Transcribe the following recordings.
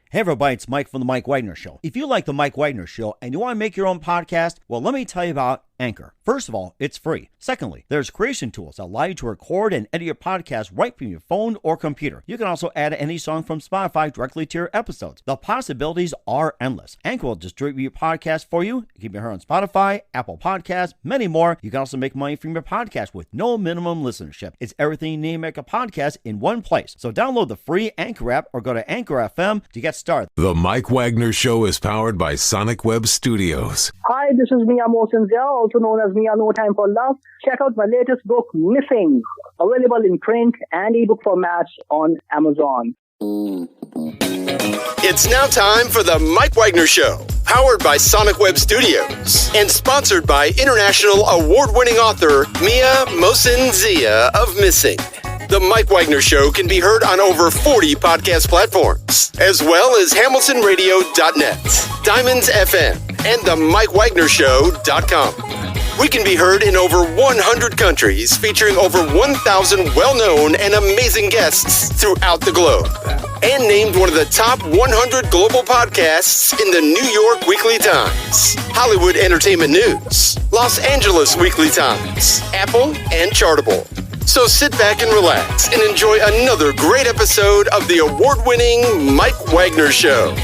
Hey everybody, it's Mike from The Mike Wagner Show. If you like The Mike Wagner Show and you want to make your own podcast, well, let me tell you about Anchor. First of all, it's free. Secondly, there's creation tools that allow you to record and edit your podcast right from your phone or computer. You can also add any song from Spotify directly to your episodes. The possibilities are endless. Anchor will distribute your podcast for you. You can be heard on Spotify, Apple Podcasts, many more. You can also make money from your podcast with no minimum listenership. It's everything you need to make a podcast in one place. So download the free Anchor app or go to Anchor FM to get started. The Mike Wagner Show is powered by Sonic Web Studios. Hi, this is Mia Mosinzia, also known as Mia No Time for Love. Check out my latest book, Missing, available in print and ebook formats on Amazon. It's now time for the Mike Wagner Show, powered by Sonic Web Studios and sponsored by international award-winning author Mia Mosinzia of Missing. The Mike Wagner Show can be heard on over 40 podcast platforms, as well as HamiltonRadio.net, Diamonds FM, and the MikeWagnerShow.com. We can be heard in over 100 countries, featuring over 1,000 well-known and amazing guests throughout the globe. And named one of the top 100 global podcasts in the New York Weekly Times, Hollywood Entertainment News, Los Angeles Weekly Times, Apple, and Chartable. So sit back and relax and enjoy another great episode of the award-winning Mike Wagner Show.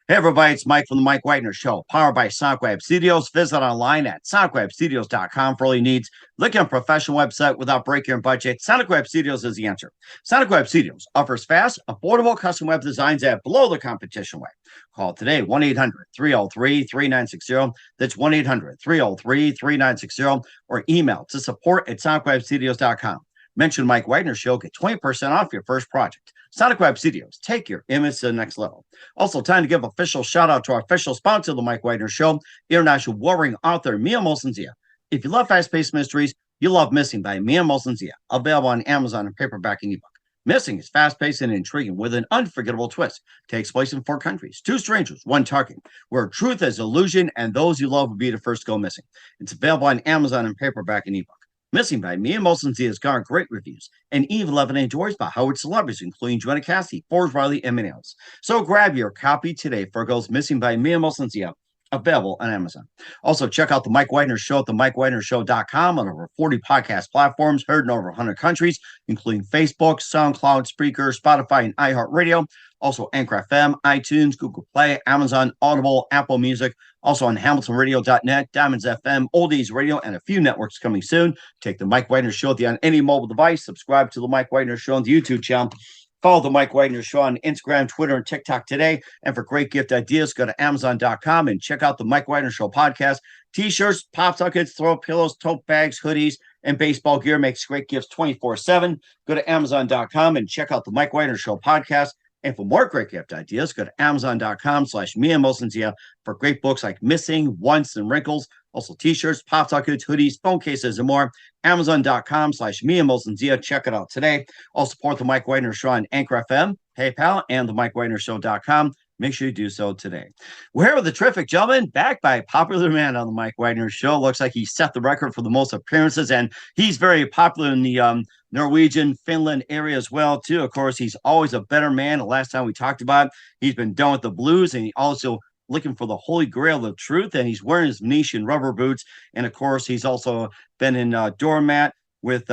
Hey everybody, it's Mike from The Mike Wagner Show, powered by Sonic Web Studios. Visit online at sonicwebstudios.com for all your needs. Look at a professional website without breaking your budget. Sonic Web Studios is the answer. Sonic Web Studios offers fast, affordable custom web designs at below the competition rate. Call today, 1-800-303-3960. That's 1-800-303-3960. Or email to support@sonicwebstudios.com. Mention Mike Wagner Show, get 20% off your first project. Sonic Web Studios, take your image to the next level. Also, time to give official shout out to our official sponsor of the Mike Wagner Show, international warring author Mia Mosinzia. If you love fast-paced mysteries, you love Missing by Mia Mosinzia, available on Amazon in paperback and ebook. Missing is fast-paced and intriguing with an unforgettable twist. Takes place in 4 countries, 2 strangers, 1 target, where truth is illusion and those you love will be the first to go missing. It's available on Amazon in paperback and ebook. Missing by Mia Mosinzia has garnered great reviews, and Eve 11 enjoys by Howard celebrities, including Joanna Cassidy, Forbes Riley, and many others. So grab your copy today for Goes Missing by Mia Mosinzia, available on Amazon. Also, check out The Mike Wagner Show at themikewagnershow.com on over 40 podcast platforms, heard in over 100 countries, including Facebook, SoundCloud, Spreaker, Spotify, and iHeartRadio. Also, Anchor FM, iTunes, Google Play, Amazon, Audible, Apple Music. Also on HamiltonRadio.net, Diamonds FM, Oldies Radio, and a few networks coming soon. Take the Mike Wagner Show on any mobile device. Subscribe to the Mike Wagner Show on the YouTube channel. Follow the Mike Wagner Show on Instagram, Twitter, and TikTok today. And for great gift ideas, go to Amazon.com and check out the Mike Wagner Show podcast. T-shirts, pop sockets, throw pillows, tote bags, hoodies, and baseball gear makes great gifts 24/7. Go to Amazon.com and check out the Mike Wagner Show podcast. And for more great gift ideas, go to Amazon.com/Mia Mosinzia for great books like Missing, Once, and Wrinkles. Also T-shirts, pop sockets, hoodies, phone cases, and more. Amazon.com/Mia Mosinzia. Check it out today. Also support the Mike Wagner Show on Anchor FM, PayPal, and the MikeWagnerShow.com. Make sure you do so today. We're here with the terrific gentleman, backed by popular demand on the Mike Wagner Show. Looks like he set the record for the most appearances, and he's very popular in the Norwegian, Finland area as well, too. Of course, he's always a better man. The last time we talked about it, he's been done with the blues, and he also looking for the holy grail of truth, and he's wearing his Venetian rubber boots. And, of course, he's also been in Doormat with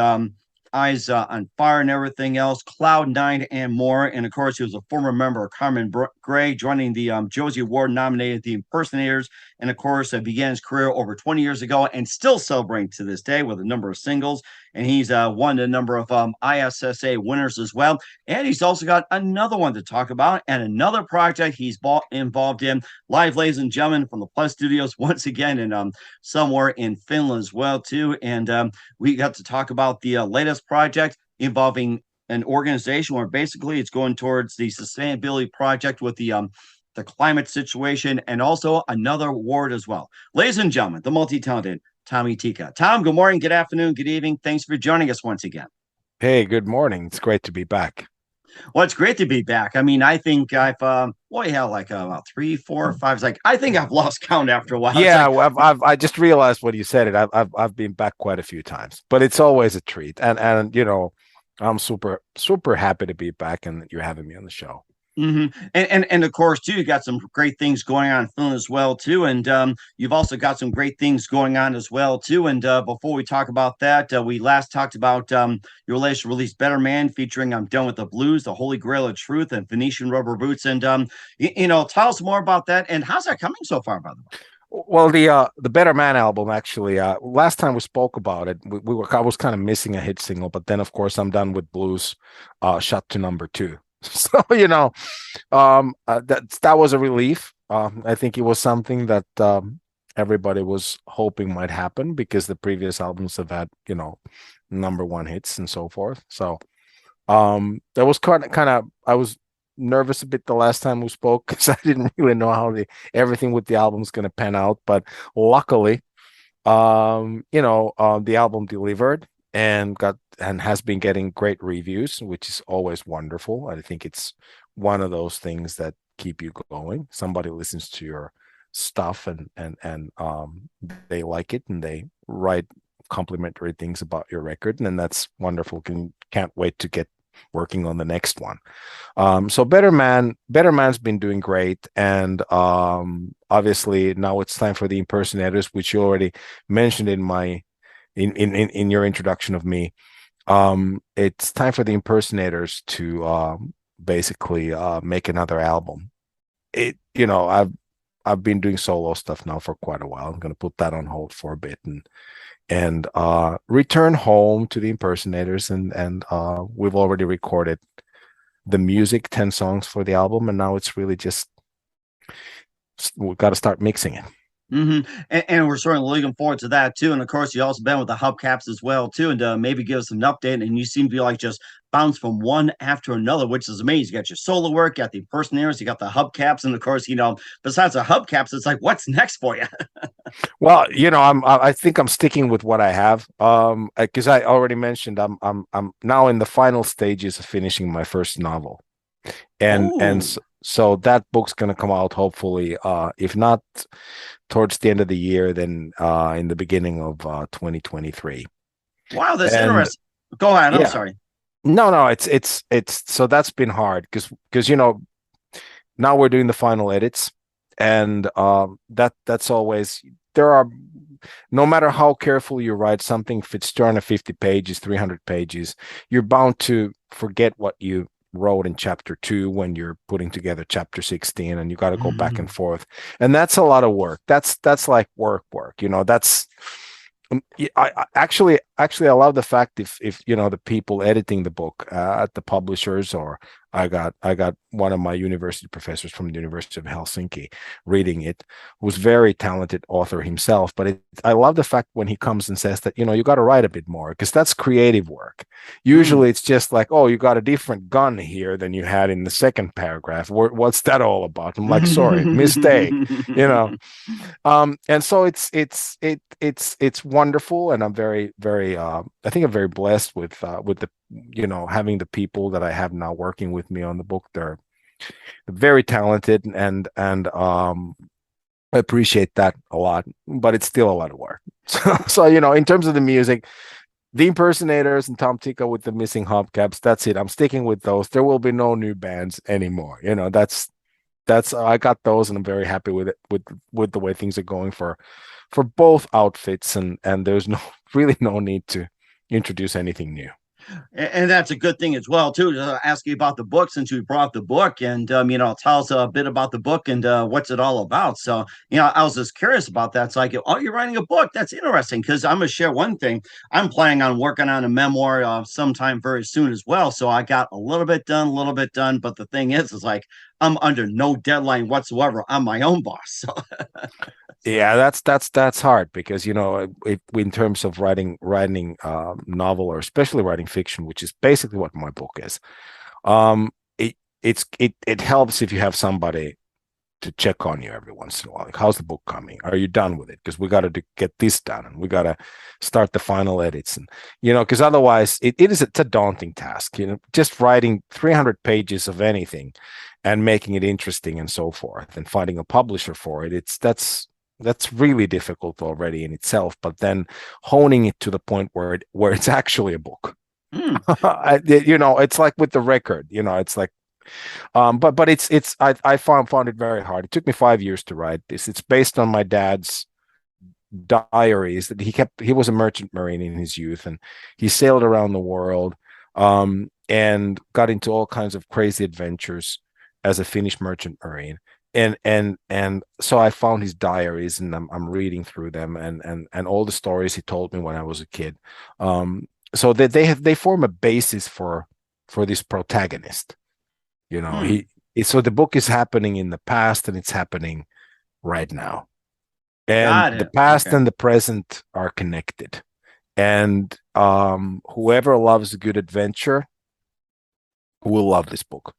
Eyes on Fire and everything else, Cloud9 and more. And of course, he was a former member of Carmen Gray, joining the Josie Award nominated The Impersonators. And of course, began his career over 20 years ago and still celebrating to this day with a number of singles. And he's won a number of ISSA winners as well. And he's also got another one to talk about and another project he's involved in. Live, ladies and gentlemen, from the Plus Studios once again, and somewhere in Finland as well, too. And we got to talk about the latest project involving an organization where basically it's going towards the sustainability project with the climate situation, and also another award as well. Ladies and gentlemen, the multi-talented Tom Tikka. Tom, good morning, good afternoon, good evening. Thanks for joining us once again. Hey, good morning. It's great to be back. Well, it's great to be back. I mean, I think I've like about 3, 4, 5. It's like I think I've lost count after a while. It's Yeah, like, well, I just realized when you said it. I've been back quite a few times, but it's always a treat. And I'm super happy to be back and that you're having me on the show. and of course too, you got some great things going on in film as well too, and you've also got some great things going on as well too. And before we talk about that, we last talked about your latest release, Better Man, featuring "I'm Done with the Blues," "The Holy Grail of Truth," and "Venetian Rubber Boots." And tell us more about that. And how's that coming so far, by the way? Well, the Better Man album actually. Last time we spoke about it, I was kind of missing a hit single, but then of course I'm Done with Blues, shot to number 2. So that was a relief. I think it was something that everybody was hoping might happen because the previous albums have had number 1 hits and so forth. So that was kind of I was nervous a bit the last time we spoke because I didn't really know how everything with the album is going to pan out. But luckily, the album delivered and has been getting great reviews, which is always wonderful. I think it's one of those things that keep you going. Somebody listens to your stuff and they like it and they write complimentary things about your record, and that's wonderful. Can't wait to get working on the next one. So Better Man's been doing great, and obviously now it's time for the impersonators, which you already mentioned in your introduction of me. It's time for the impersonators to basically make another album. I've been doing solo stuff now for quite a while. I'm going to put that on hold for a bit and return home to the impersonators, and we've already recorded the music, 10 songs for the album, and now it's really just we've got to start mixing it. And we're certainly looking forward to that too. And of course, you also been with the hubcaps as well too, and maybe give us an update. And you seem to be like just bounce from one after another, which is amazing. You got your solo work, you got the impersonators, you got the hubcaps, and of course, besides the hubcaps, it's like what's next for you? Well, I think I'm sticking with what I have, because I already mentioned I'm now in the final stages of finishing my first novel, and so that book's going to come out hopefully, if not towards the end of the year, then in the beginning of 2023. Wow, that's interesting. Go ahead. I'm sorry. No, it's so that's been hard because now we're doing the final edits, and that's always there are. No matter how careful you write something, if it's 250 pages, 300 pages, you're bound to forget what you wrote in chapter 2 when you're putting together chapter 16, and you got to go back and forth, and that's a lot of work. That's like work. That's I actually I love the fact if the people editing the book at the publishers, or I got one of my university professors from the University of Helsinki reading it, who's very talented author himself. But I love the fact when he comes and says that you got to write a bit more, because that's creative work. Usually it's just like, oh, you got a different gun here than you had in the second paragraph. What's that all about? I'm like, sorry, mistake. And so it's wonderful, and I'm very very I think I'm very blessed with the having the people that I have now working with me on the book. They're very talented, and I appreciate that a lot, but it's still a lot of work. So in terms of the music, the impersonators and Tom Tikka with the missing hubcaps, that's it. I'm sticking with those. There will be no new bands anymore. That's I got those, and I'm very happy with it, with the way things are going for both outfits, and there's really no need to introduce anything new. And that's a good thing as well too. To ask you about the book, since you brought the book, and tell us a bit about the book and what's it all about. So I was just curious about that. So you're writing a book. That's interesting, because I'm gonna share one thing. I'm planning on working on a memoir sometime very soon as well. So I got a little bit done, but the thing is like I'm under no deadline whatsoever. I'm my own boss. So yeah, that's hard, because in terms of writing novel, or especially writing fiction, which is basically what my book is, it helps if you have somebody check on you every once in a while. Like, how's the book coming? Are you done with it? Because we got to get this done, and we got to start the final edits, and because otherwise it's a daunting task. Just writing 300 pages of anything and making it interesting and so forth, and finding a publisher for it. That's really difficult already in itself. But then honing it to the point where it's actually a book. It's like with the record. It's like. But I found it very hard. It took me 5 years to write this. It's based on my dad's diaries that he was a merchant marine in his youth, and he sailed around the world and got into all kinds of crazy adventures as a Finnish merchant marine. And so I found his diaries, and I'm reading through them, and all the stories he told me when I was a kid. So that they form a basis for this protagonist. So the book is happening in the past, and it's happening right now, and the past and the present are connected. And whoever loves a good adventure will love this book.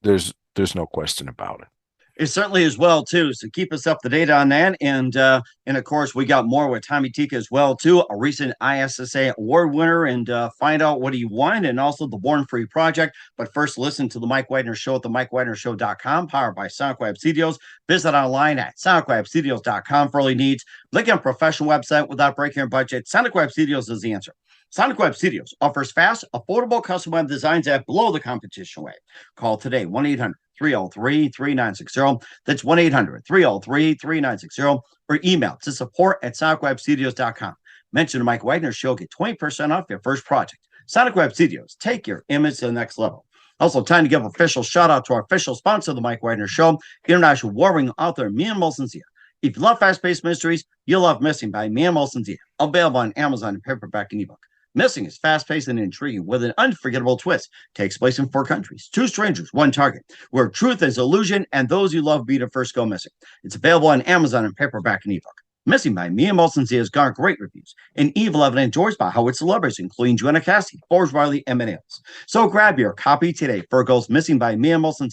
There's no question about it. It certainly is well too. So keep us up to date on that, and of course we got more with Tommy Tikka as well too, a recent ISSA award winner, and find out what he won, and also the Born Free Project. But first, listen to the Mike Wagner Show at the MikeWagnerShow.com, powered by Sonic Web Studios. Visit online at SonicWebStudios.com for all your needs. Look at a professional website without breaking your budget. Sonic Web Studios is the answer. Sonic Web Studios offers fast, affordable custom web designs at below the competition rate. Call today, 1-800-303-3960. That's 1-800-303-3960. Or email to support@sonicwebstudios.com. Mention the Mike Wagner Show. Get 20% off your first project. Sonic Web Studios. Take your image to the next level. Also, time to give official shout out to our official sponsor of the Mike Wagner Show, international warring author Mian Molson Zia. If you love fast-paced mysteries, you'll love Missing by Mian Molson Zia. Available on Amazon in paperback and ebook. Missing is fast-paced and intriguing with an unforgettable twist. Takes place in 4 countries, 2 strangers, 1 target, where truth is illusion and those you love be the first go missing. It's available on Amazon in paperback and ebook. Missing by Mia Molson has garnered great reviews, and Evil Evan enjoys by Howard celebrities, including Joanna Cassidy, Forbes Riley, and Ailes. So grab your copy today. Virgo's Missing by Mia Molson,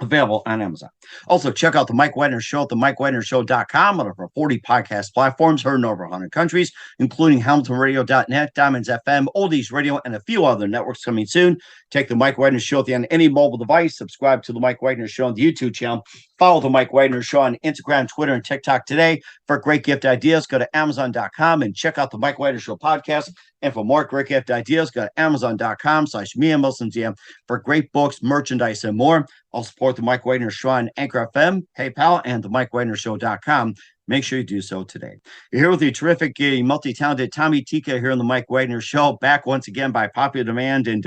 available on Amazon. Also, check out the Mike Wagner Show at the MikeWagnerShow.com, on over 40 podcast platforms heard in over 100 countries, including HamiltonRadio.net, Diamonds FM, Oldies Radio, and a few other networks coming soon. Take the Mike Wagner Show on any mobile device. Subscribe to the Mike Wagner Show on the YouTube channel. Follow the Mike Wagner Show on Instagram, Twitter, and TikTok today. For great gift ideas, go to Amazon.com and check out the Mike Wagner Show podcast. And for more great gift ideas, go to Amazon.com/MiaMilsonGM for great books, merchandise, and more. I'll support the Mike Wagner Show on Anchor FM, PayPal, and the MikeWagnerShow.com. Make sure you do so today. You're here with the terrific, multi-talented Tommy Tikka here on the Mike Wagner Show, back once again by popular demand, and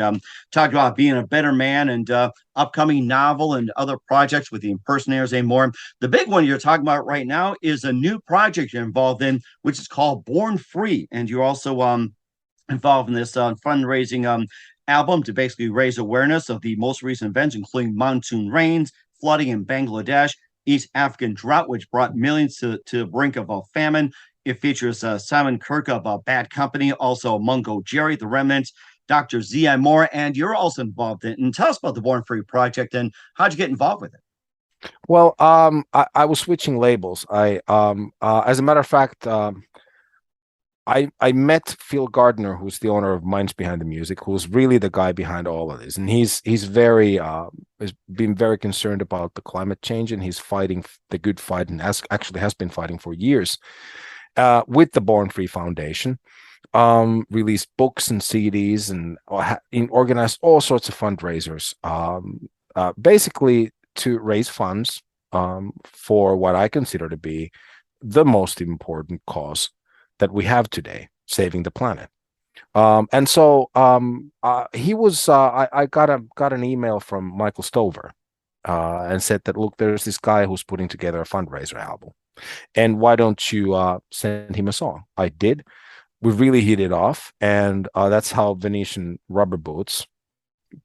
talked about being a better man, and upcoming novel and other projects with the impersonators and more. The big one you're talking about right now is a new project you're involved in, which is called Born Free, and you're also involved in this fundraising album to basically raise awareness of the most recent events, including monsoon rains, flooding in Bangladesh, East African drought, which brought millions to the brink of a famine. It features Simon Kirk of Bad Company, also Mungo Jerry, The Remnants, Dr. Z.I. Moore, and you're also involved in it. And tell us about the Born Free Project and how'd you get involved with it? Well, I was switching labels. As a matter of fact, I met Phil Gardner, who's the owner of Minds Behind the Music, who's really the guy behind all of this, and he's very has been very concerned about the climate change, and he's fighting the good fight, and has been fighting for years with the Born Free Foundation. Released books and CDs, and organized all sorts of fundraisers, basically to raise funds for what I consider to be the most important cause that we have today, saving the planet. And so he was. I got an email from Michael Stover, and said that, look, there's this guy who's putting together a fundraiser album, and why don't you send him a song? I did. We really hit it off, and that's how Venetian Rubber Boots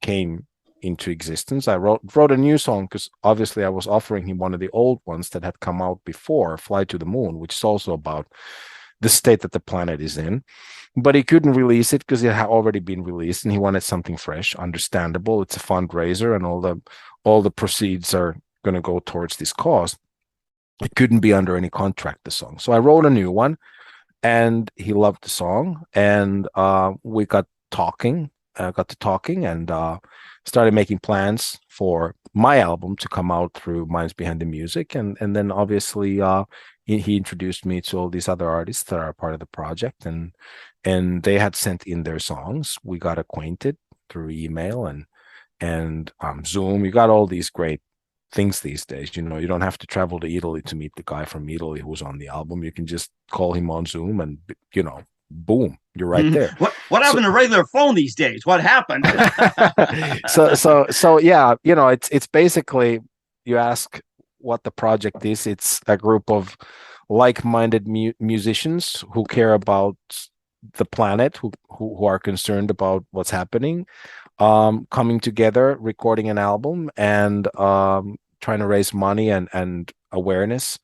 came into existence. I wrote a new song because obviously I was offering him one of the old ones that had come out before, Fly to the Moon, which is also about the state that the planet is in, but he couldn't release it because it had already been released, and he wanted something fresh. Understandable. It's a fundraiser, and all the proceeds are going to go towards this cause. It couldn't be under any contract, the song. So I wrote a new one, and he loved the song, and we got to talking, and started making plans for my album to come out through Minds Behind the Music, and then obviously he introduced me to all these other artists that are part of the project, and they had sent in their songs. We got acquainted through email and Zoom. You got all these great things these days. You don't have to travel to Italy to meet the guy from Italy who's on the album. You can just call him on Zoom, and boom, you're right there. What happened to regular phone these days? What happened? so yeah, it's basically, you ask what the project is. It's a group of like-minded musicians who care about the planet, who are concerned about what's happening, coming together, recording an album, and trying to raise money and awareness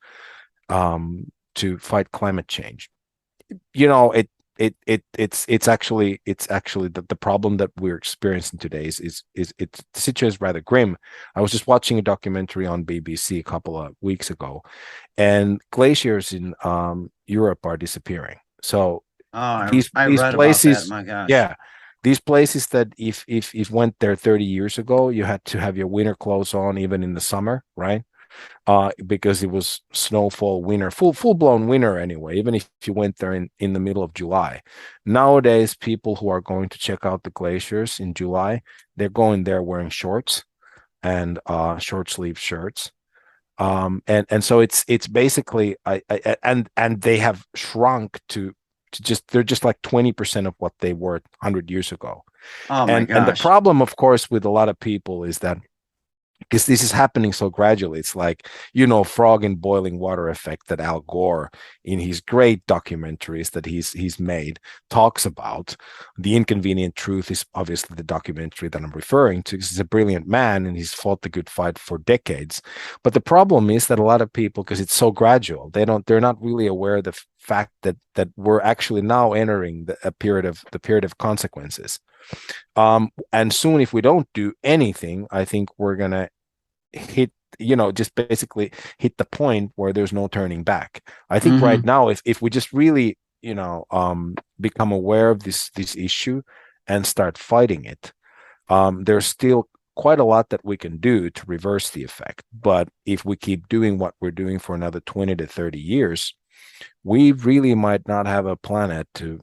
to fight climate change. It's actually the problem that we're experiencing today is the situation is rather grim. I was just watching a documentary on BBC a couple of weeks ago, and glaciers in Europe are disappearing. So these places, my gosh. yeah, these places that if you went there 30 years ago, you had to have your winter clothes on even in the summer, right? Because it was snowfall winter, full-blown winter anyway, even if you went there in the middle of July. Nowadays, people who are going to check out the glaciers in July, they're going there wearing shorts and short sleeve shirts. And so it's basically and they have shrunk to they're just like 20% of what they were 100 years ago. Oh my gosh. And the problem, of course, with a lot of people is that because this is happening so gradually, it's like, frog in boiling water effect that Al Gore, in his great documentaries that he's made, talks about. The Inconvenient Truth is obviously the documentary that I'm referring to. He's a brilliant man, and he's fought the good fight for decades. But the problem is that a lot of people, because it's so gradual, they're not really aware of the fact that we're actually now entering the period of consequences. And soon, if we don't do anything, I think we're gonna hit, just basically hit the point where there's no turning back. I think right now, if we just really, become aware of this issue and start fighting it, there's still quite a lot that we can do to reverse the effect. But if we keep doing what we're doing for another 20 to 30 years, we really might not have a planet to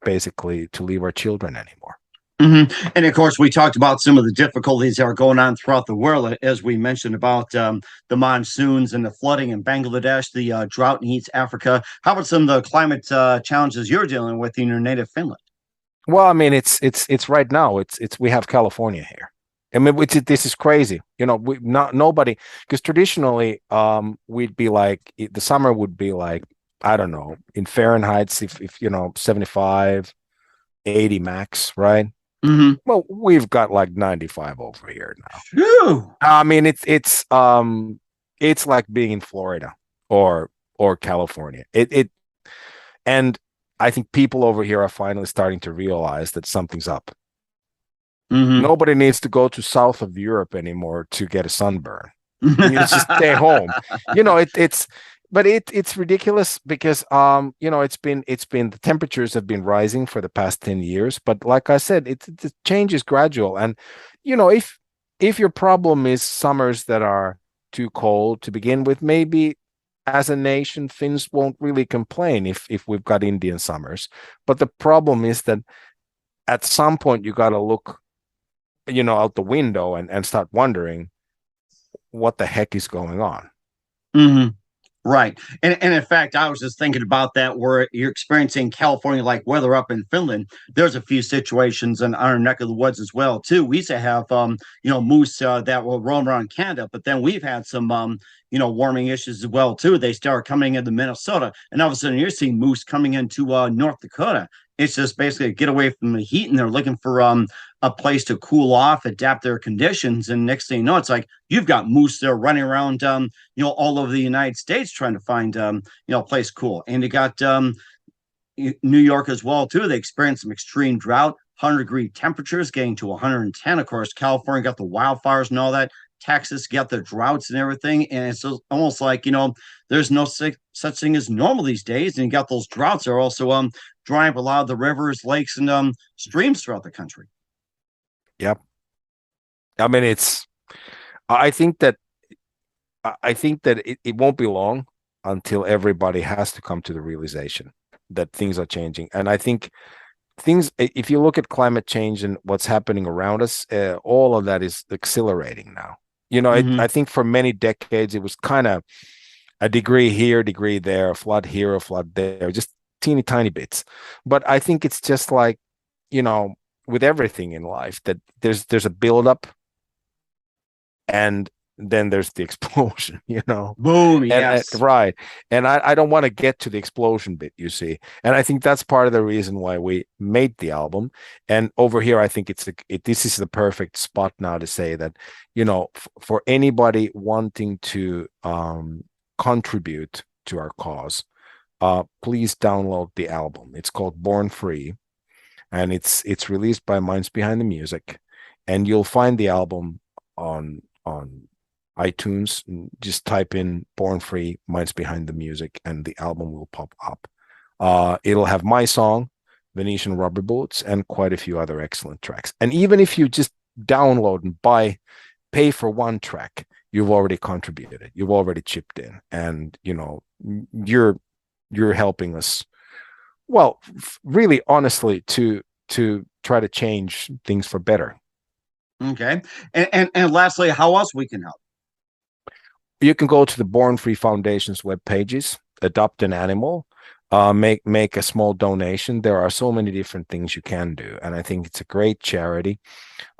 basically to leave our children anymore. And of course, we talked about some of the difficulties that are going on throughout the world, as we mentioned about the monsoons and the flooding in Bangladesh, the drought in East Africa. How about some of the climate challenges you're dealing with in your native Finland? Well, I mean, it's right now. We have California here. I mean, this is crazy. Nobody, because traditionally, we'd be like, the summer would be like, I don't know, in Fahrenheit, if 75, 80 max, right? Well, we've got like 95 over here now. Phew. I mean, it's like being in Florida or California. And I think people over here are finally starting to realize that something's up. Nobody needs to go to south of Europe anymore to get a sunburn. You just stay home. But it's ridiculous because it's been the temperatures have been rising for the past 10 years. But like I said, the change is gradual. And if your problem is summers that are too cold to begin with, maybe as a nation, Finns won't really complain if we've got Indian summers. But the problem is that at some point you got to look out the window and start wondering what the heck is going on. Right. And in fact, I was just thinking about that where you're experiencing California like weather up in Finland. There's a few situations in our neck of the woods as well, too. We used to have, moose that will roam around Canada, but then we've had some, warming issues as well, too. They start coming into Minnesota, and all of a sudden you're seeing moose coming into North Dakota. It's just basically get away from the heat, and they're looking for a place to cool off, adapt their conditions. And next thing you know, it's like you've got moose there running around, all over the United States trying to find, a place cool. And you got New York as well, too. They experienced some extreme drought, 100-degree temperatures getting to 110. Of course, California got the wildfires and all that. Texas get the droughts and everything, and it's almost like there's no such thing as normal these days, and you got those droughts that are also drying up a lot of the rivers, lakes, and streams throughout the country. Yep. I mean, I think that it won't be long until everybody has to come to the realization that things are changing. And I think if you look at climate change and what's happening around us, all of that is accelerating now. I think for many decades, it was kind of a degree here, degree there, a flood here, a flood there, just teeny tiny bits. But I think it's just like, with everything in life, that there's a buildup, and then there's the explosion, Boom, yes. Right. And I don't want to get to the explosion bit, you see. And I think that's part of the reason why we made the album. And over here, I think this is the perfect spot now to say that, for anybody wanting to contribute to our cause, please download the album. It's called Born Free, and it's released by Minds Behind the Music, and you'll find the album on iTunes. Just type in Born Free, Minds Behind the Music, and the album will pop up. It'll have my song, Venetian Rubber Boots, and quite a few other excellent tracks. And even if you just download and pay for one track, you've already contributed. You've already chipped in, and you're helping us. Well, really, honestly, to try to change things for better. Okay, and lastly, how else we can help? You can go to the Born Free Foundation's web pages, adopt an animal, make a small donation. There are so many different things you can do, and I think it's a great charity.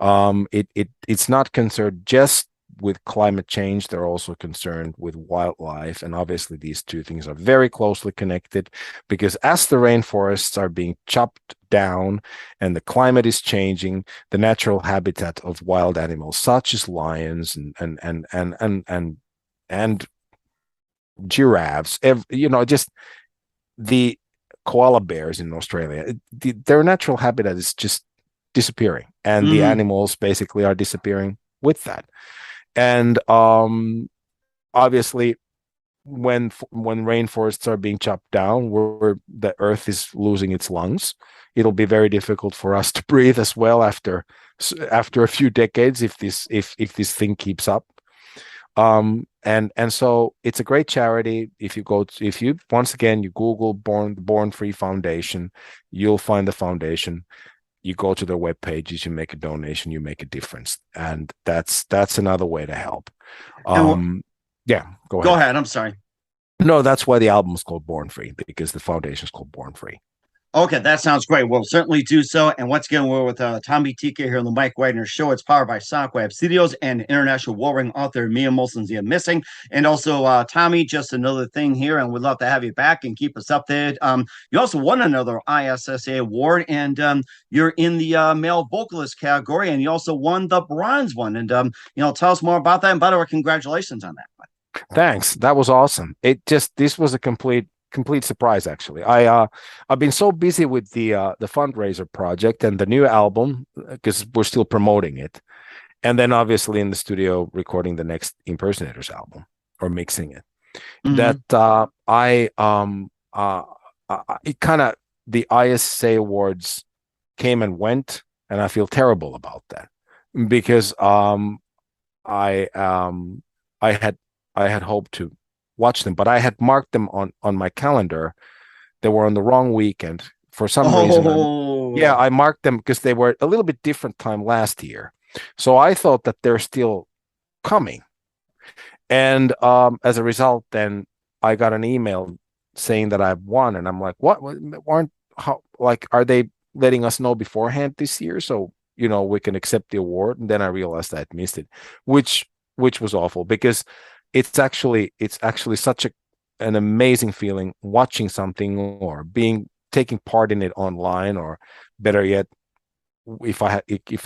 It's not concerned just with climate change. They're also concerned with wildlife, and obviously these two things are very closely connected, because as the rainforests are being chopped down and the climate is changing, the natural habitat of wild animals such as lions and giraffes, just the koala bears in Australia, their natural habitat is just disappearing, and the animals basically are disappearing with that. And obviously, when rainforests are being chopped down, where the earth is losing its lungs, it'll be very difficult for us to breathe as well after a few decades if this thing keeps up. And so it's a great charity. If you once again you Google Born Free Foundation, you'll find the foundation. You go to their web pages, you make a donation, you make a difference, and that's another way to help. Yeah, go ahead. Go ahead. I'm sorry. No, that's why the album is called Born Free, because the foundation is called Born Free. Okay, that sounds great. We'll certainly do so. And once again, we're with Tom Tikka here on the Mike Wagner Show. It's powered by Sonic Web Studios and international Wolverine author Mia Molson's The Missing. And also, Tommy, just another thing here, and we'd love to have you back and keep us updated. You also won another ISSA award, and you're in the male vocalist category, and you also won the bronze one. And tell us more about that. And by the way, congratulations on that. Thanks. That was awesome. This was a complete surprise, actually. I've been so busy with the fundraiser project and the new album, because we're still promoting it, and then obviously in the studio recording the next Impersonators album, or mixing it, that it kind of, the ISA awards came and went, and I feel terrible about that, because I had hoped to watch them, but I had marked them on my calendar. They were on the wrong weekend for some reason. I marked them because they were a little bit different time last year. So I thought that they're still coming. And as a result, then I got an email saying that I've won, and I'm like, what? Are they letting us know beforehand this year so we can accept the award? And then I realized I had missed it, which was awful, because it's actually such an amazing feeling watching something or taking part in it online, or better yet, if I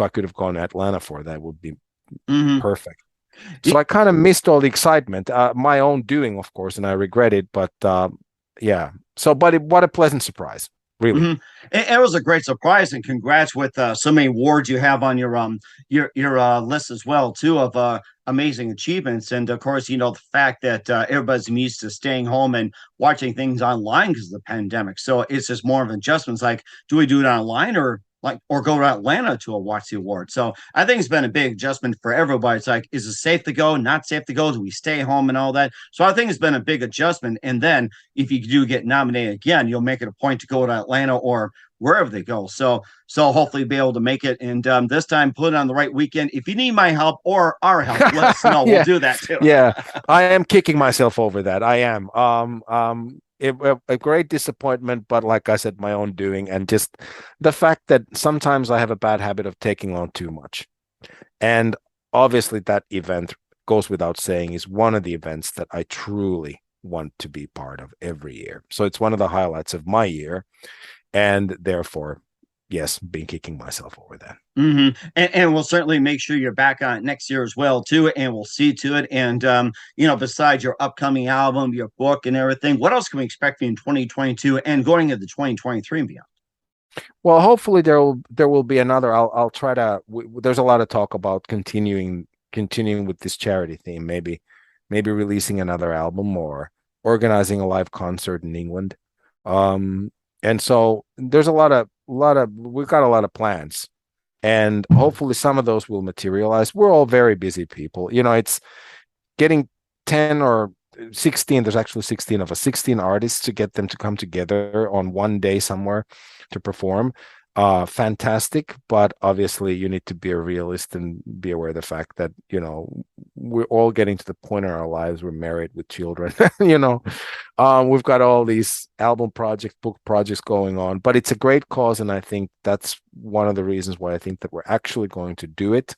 could have gone to Atlanta for that, would be perfect. So I kind of missed all the excitement, my own doing, of course, and I regret it. But yeah. So, but what a pleasant surprise. really. It was a great surprise, and congrats with so many awards you have on your list as well too of amazing achievements. And of course, the fact that everybody's used to staying home and watching things online because of the pandemic. So it's just more of an adjustment. It's like, do we do it online or go to Atlanta to watch the award? So I think it's been a big adjustment for everybody. It's like, is it safe to go? Not safe to go? Do we stay home and all that? So I think it's been a big adjustment. And then if you do get nominated again, you'll make it a point to go to Atlanta or wherever they go. So hopefully be able to make it. And this time put it on the right weekend. If you need my help or our help, let us know. Yeah. We'll do that too. Yeah, I am kicking myself over that. I am. A great disappointment, but like I said, my own doing, and just the fact that sometimes I have a bad habit of taking on too much. And obviously that event, goes without saying, is one of the events that I truly want to be part of every year. So it's one of the highlights of my year. And therefore, yes, been kicking myself over that. And we'll certainly make sure you're back on it next year as well too, and we'll see to it. And besides your upcoming album, your book, and everything, what else can we expect in 2022 and going into 2023 and beyond? Well, hopefully there will be another. I'll try to. There's a lot of talk about continuing with this charity theme. Maybe releasing another album or organizing a live concert in England. And so there's we've got a lot of plans, and hopefully some of those will materialize. We're all very busy people. It's getting 10 or 16, there's actually 16 of us, 16 artists, to get them to come together on one day somewhere to perform. Fantastic, but obviously you need to be a realist and be aware of the fact that we're all getting to the point in our lives, we're married with children. We've got all these album projects, book projects going on, but it's a great cause, and I think that's one of the reasons why I think that we're actually going to do it,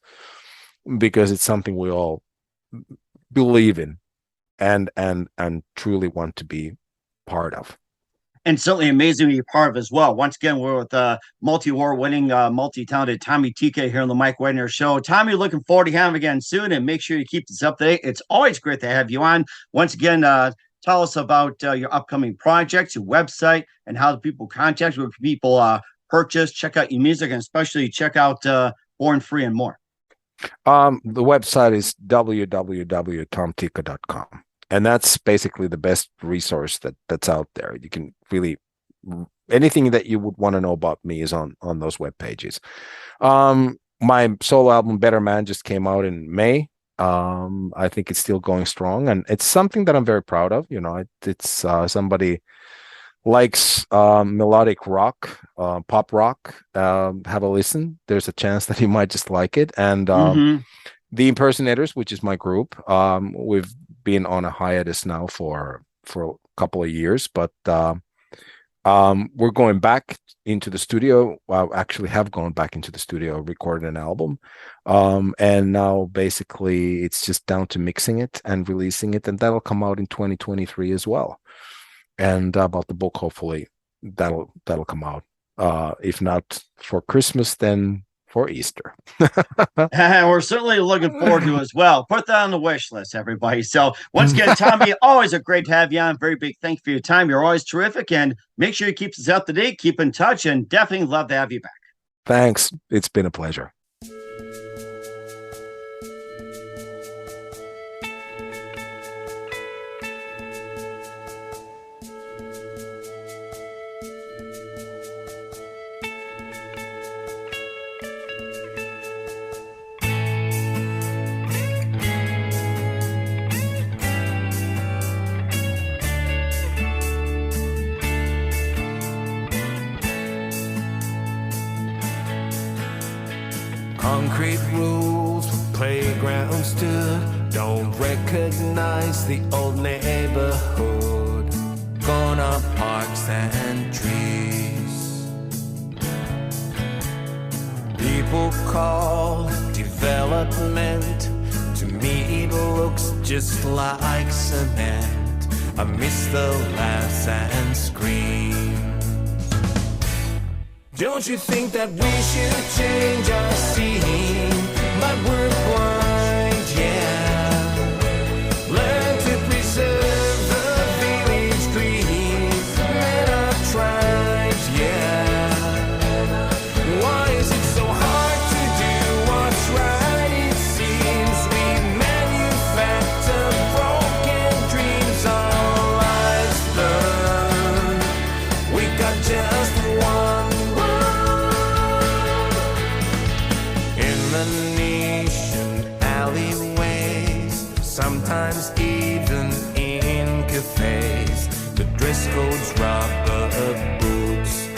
because it's something we all believe in and truly want to be part of. And certainly amazing to be part of as well. Once again, we're with multi-award winning, multi-talented Tommy Tikka here on the Mike Wagner Show. Tommy, looking forward to having you again soon, and make sure you keep this up to date. It's always great to have you on. Once again, tell us about your upcoming projects, your website, and how do people contact you, where people purchase, check out your music, and especially check out Born Free and more. The website is www.tomtikka.com. And that's basically the best resource that's out there. You can really, anything that you would want to know about me is on those web pages. My solo album Better Man just came out in May. I think it's still going strong, and it's something that I'm very proud of. It's somebody likes melodic rock, pop rock. Have a listen. There's a chance that he might just like it. And the Impersonators, which is my group, we've been on a hiatus now for a couple of years, but we're going back into the studio. Well, actually have gone back into the studio, recorded an album, and now basically it's just down to mixing it and releasing it, and that'll come out in 2023 as well. And about the book, hopefully that'll come out. If not for Christmas, then for Easter. And we're certainly looking forward to it as well. Put that on the wish list, everybody. So once again, Tommy, always a great to have you on. Very big thank you for your time. You're always terrific, and make sure you keep us up to date, keep in touch, and definitely love to have you back. Thanks. It's been a pleasure. Concrete rules for playground stood. Don't recognize the old neighborhood. Gone are parks and trees. People call development. To me it looks just like cement. I miss the laughs and screams. Don't you think that we should change our scene? But we're blind, yeah. Learn to preserve the village green. Men are tribes, yeah. Venetian alleyways, sometimes even in cafes. The dress code's rubber boots.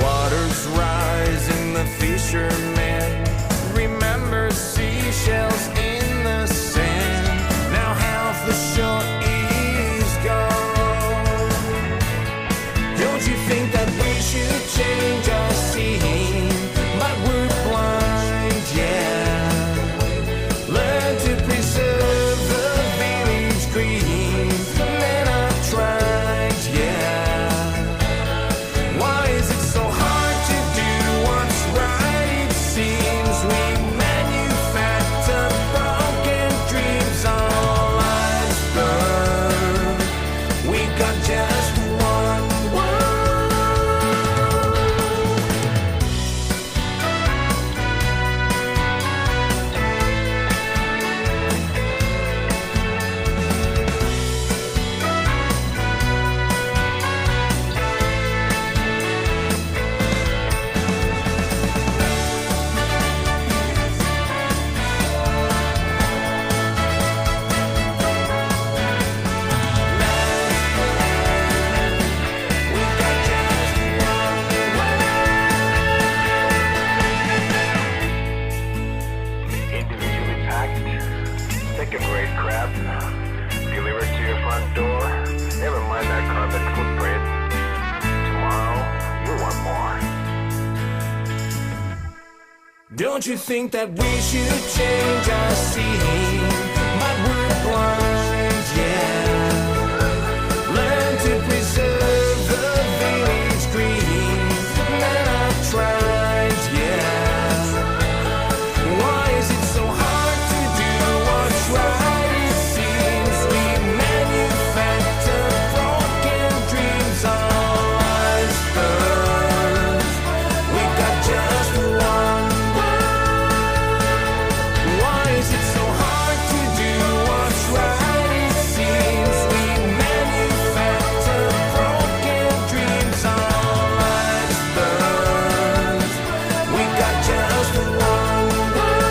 Waters rising, the fishermen remember seashells in the sand. Now half the shore is gone. Don't you think that we should change our scene? But we're blind, yeah. Learn to preserve the village green. Men are tried, yeah. Why is it so hard to do what's right? It seems we manufacture broken dreams. Our lives burn. We got just one world. Individually packed, take a great crap, deliver it to your front door. Never mind that carbon footprint. Tomorrow, you'll want more. Don't you think that we should change our scene? But we're blind, yeah. Learn to preserve the village green. Men are tried, yeah. Why is it so hard to do what's right? It seems we manufacture broken dreams. Our lives burn. We got just one world. Why is it so hard to do what's right? It seems we manufacture broken dreams. Our lives burn. We got just one world.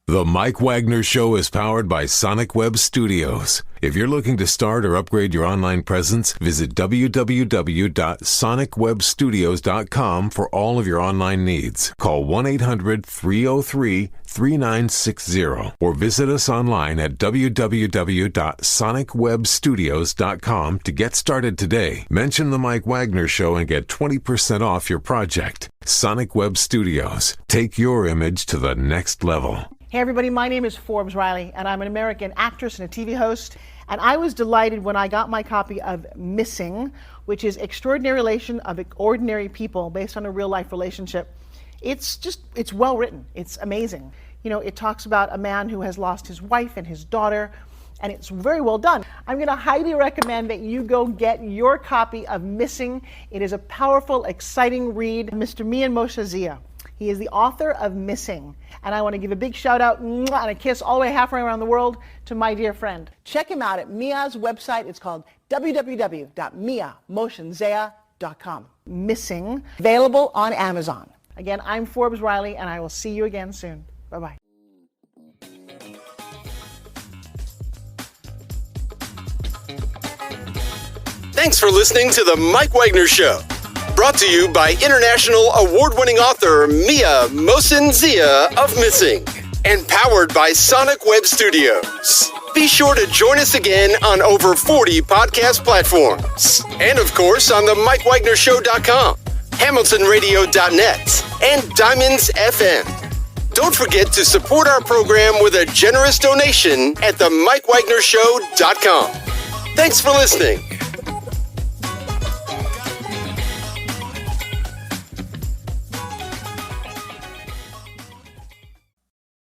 The Mike Wagner Show is powered by Sonic Web Studios. If you're looking to start or upgrade your online presence, visit www.sonicwebstudios.com for all of your online needs. Call 1-800-303-3960 or visit us online at www.sonicwebstudios.com to get started today. Mention the Mike Wagner Show and get 20% off your project. Sonic Web Studios. Take your image to the next level. Hey everybody, my name is Forbes Riley and I'm an American actress and a TV host, and I was delighted when I got my copy of Missing, which is Extraordinary Relation of Ordinary People based on a real life relationship. It's well written, it's amazing. You know, it talks about a man who has lost his wife and his daughter, and it's very well done. I'm going to highly recommend that you go get your copy of Missing. It is a powerful, exciting read. Mr. Mian Moshe Zia. He is the author of Missing. And I want to give a big shout out and a kiss all the way halfway around the world to my dear friend. Check him out at Mia's website. It's called www.miamotionzea.com. Missing, available on Amazon. Again, I'm Forbes Riley, and I will see you again soon. Bye-bye. Thanks for listening to The Mike Wagner Show. Brought to you by international award-winning author Mia Mohsen-Zia of Missing. And powered by Sonic Web Studios. Be sure to join us again on over 40 podcast platforms. And of course on the MikeWagnerShow.com, HamiltonRadio.net, and Diamonds FM. Don't forget to support our program with a generous donation at the MikeWagnerShow.com. Thanks for listening.